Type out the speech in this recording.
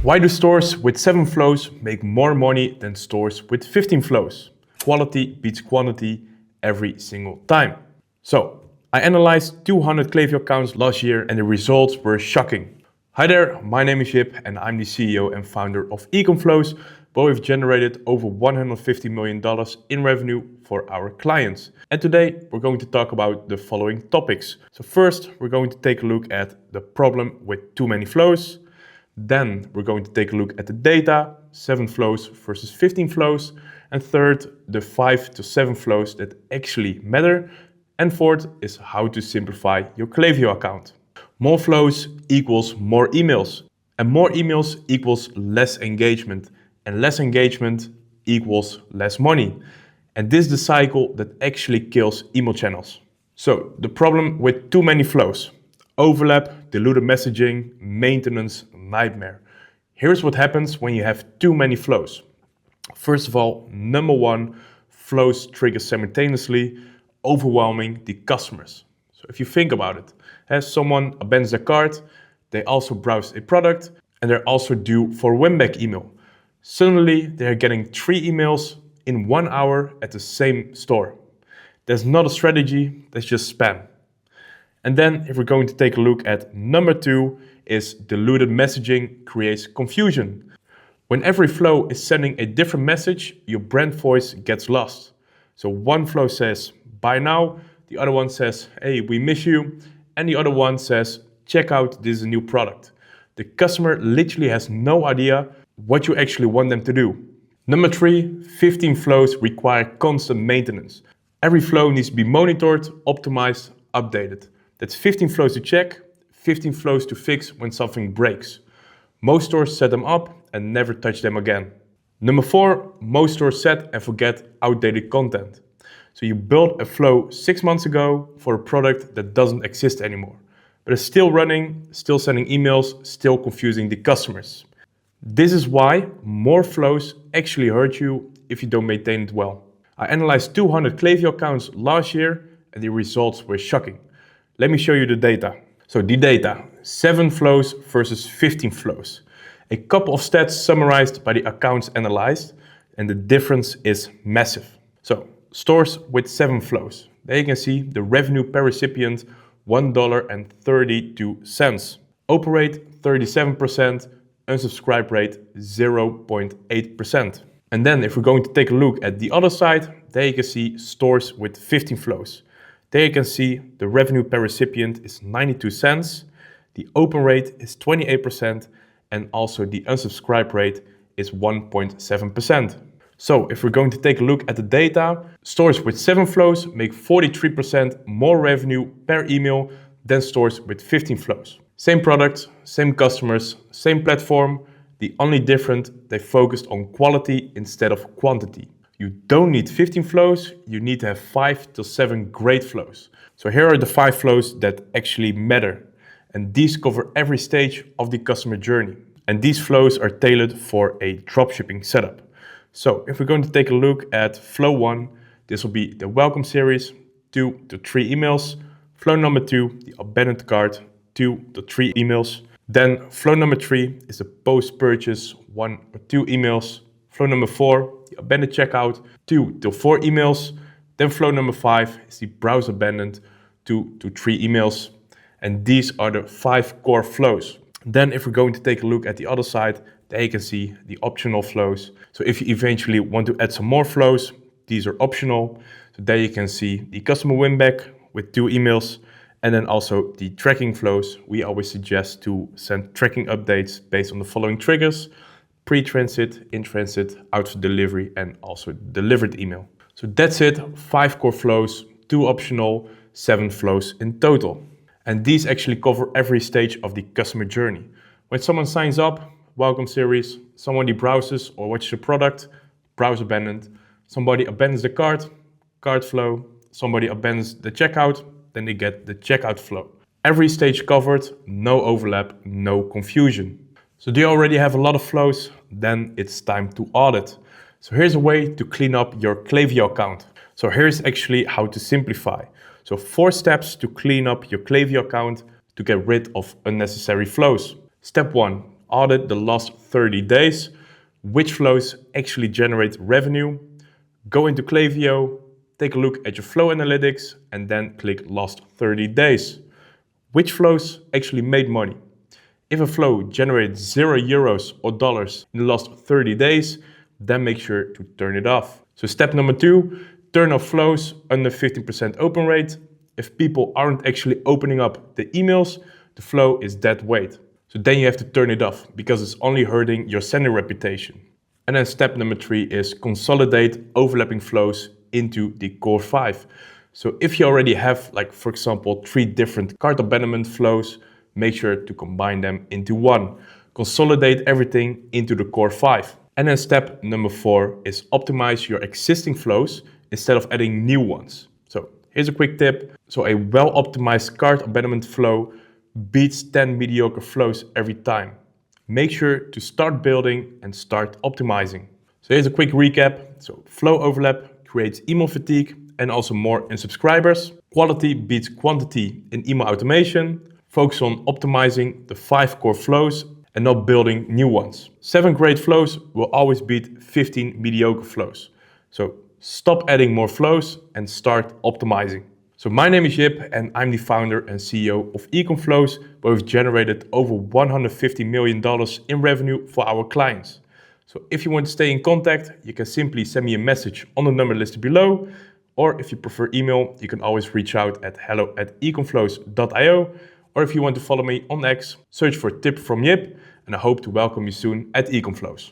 Why do stores with 7 flows make more money than stores with 15 flows? Quality beats quantity every single time. So, I analyzed 200 Klaviyo accounts last year and the results were shocking. Hi there, my name is Jip and I'm the CEO and founder of Ecomflows, where we've generated over $150 million in revenue for our clients. And today we're going to talk about the following topics. So first, we're going to take a look at the problem with too many flows. Then we're going to take a look at the data, 7 flows versus 15 flows. And third, the 5 to 7 flows that actually matter. And fourth is how to simplify your Klaviyo account. More flows equals more emails. And more emails equals less engagement. And less engagement equals less money. And this is the cycle that actually kills email channels. So the problem with too many flows: overlap, diluted messaging, maintenance, nightmare. Here's what happens when you have too many flows. First of all, number one, flows trigger simultaneously, overwhelming the customers. So if you think about it, as someone abandons their cart, they also browse a product, and they're also due for a Winback email. Suddenly, they're getting 3 emails in 1 hour at the same store. That's not a strategy, that's just spam. And then if we're going to take a look at number 2, is diluted messaging creates confusion. When every flow is sending a different message, your brand voice gets lost. So one flow says, buy now, the other one says, hey, we miss you, and the other one says, check out, this is a new product. The customer literally has no idea what you actually want them to do. Number 3, 15 flows require constant maintenance. Every flow needs to be monitored, optimized, updated. That's 15 flows to check, 15 flows to fix when something breaks. Most stores set them up and never touch them again. Number 4, most stores set and forget outdated content. So you built a flow 6 months ago for a product that doesn't exist anymore, but it's still running, still sending emails, still confusing the customers. This is why more flows actually hurt you if you don't maintain it well. I analyzed 200 Klaviyo accounts last year and the results were shocking. Let me show you the data. So the data, 7 flows versus 15 flows. A couple of stats summarized by the accounts analyzed, and the difference is massive. So stores with 7 flows. There you can see the revenue per recipient, $1.32. Open rate, 37%. Unsubscribe rate 0.8%. And then if we're going to take a look at the other side, there you can see stores with 15 flows. There you can see the revenue per recipient is 92 cents, the open rate is 28%, and also the unsubscribe rate is 1.7%. So if we're going to take a look at the data, stores with 7 flows make 43% more revenue per email than stores with 15 flows. Same product, same customers, same platform. The only difference, they focused on quality instead of quantity. You don't need 15 flows, you need to have 5 to 7 great flows. So here are the 5 flows that actually matter. And these cover every stage of the customer journey. And these flows are tailored for a dropshipping setup. So if we're going to take a look at flow 1, this will be the welcome series, 2 to 3 emails. Flow number 2, the abandoned cart, 2 to 3 emails. Then flow number 3 is the post-purchase, 1 or 2 emails. Flow number 4, the abandoned checkout, 2 to 4 emails. Then flow number 5 is the browse abandoned, 2 to 3 emails. And these are the 5 core flows. Then if we're going to take a look at the other side, there you can see the optional flows. So if you eventually want to add some more flows, these are optional. So there you can see the customer Winback with 2 emails. And then also the tracking flows. We always suggest to send tracking updates based on the following triggers: pre-transit, in-transit, out for delivery, and also delivered email. So that's it, 5 core flows, 2 optional, 7 flows in total. And these actually cover every stage of the customer journey. When someone signs up, welcome series, somebody browses or watches a product, browse abandoned, somebody abandons the cart, cart flow, somebody abandons the checkout, then they get the checkout flow. Every stage covered, no overlap, no confusion. So do you already have a lot of flows? Then it's time to audit. So here's a way to clean up your Klaviyo account. So here's actually how to simplify. So 4 steps to clean up your Klaviyo account to get rid of unnecessary flows. Step 1, audit the last 30 days, which flows actually generate revenue. Go into Klaviyo, take a look at your flow analytics, and then click last 30 days. Which flows actually made money? If a flow generated €0 or dollars in the last 30 days, then make sure to turn it off. So step number 2, turn off flows under 15% open rate. If people aren't actually opening up the emails, the flow is dead weight. So then you have to turn it off because it's only hurting your sender reputation. And then step number 3 is consolidate overlapping flows into the core 5. So if you already have, like for example, 3 different cart abandonment flows, make sure to combine them into one. Consolidate everything into the core 5. And then step number 4 is optimize your existing flows instead of adding new ones. So here's a quick tip. So a well-optimized cart abandonment flow beats 10 mediocre flows every time. Make sure to start building and start optimizing. So here's a quick recap. So flow overlap creates email fatigue and also more unsubscribers. Quality beats quantity in email automation. Focus on optimizing the 5 core flows and not building new ones. 7 great flows will always beat 15 mediocre flows. So stop adding more flows and start optimizing. So my name is Jip and I'm the founder and CEO of Ecomflows, where we've generated over $150 million in revenue for our clients. So if you want to stay in contact, you can simply send me a message on the number listed below. Or if you prefer email, you can always reach out at hello@ecomflows.io. Or if you want to follow me on X, search for Tip from Jip, and I hope to welcome you soon at Ecomflows.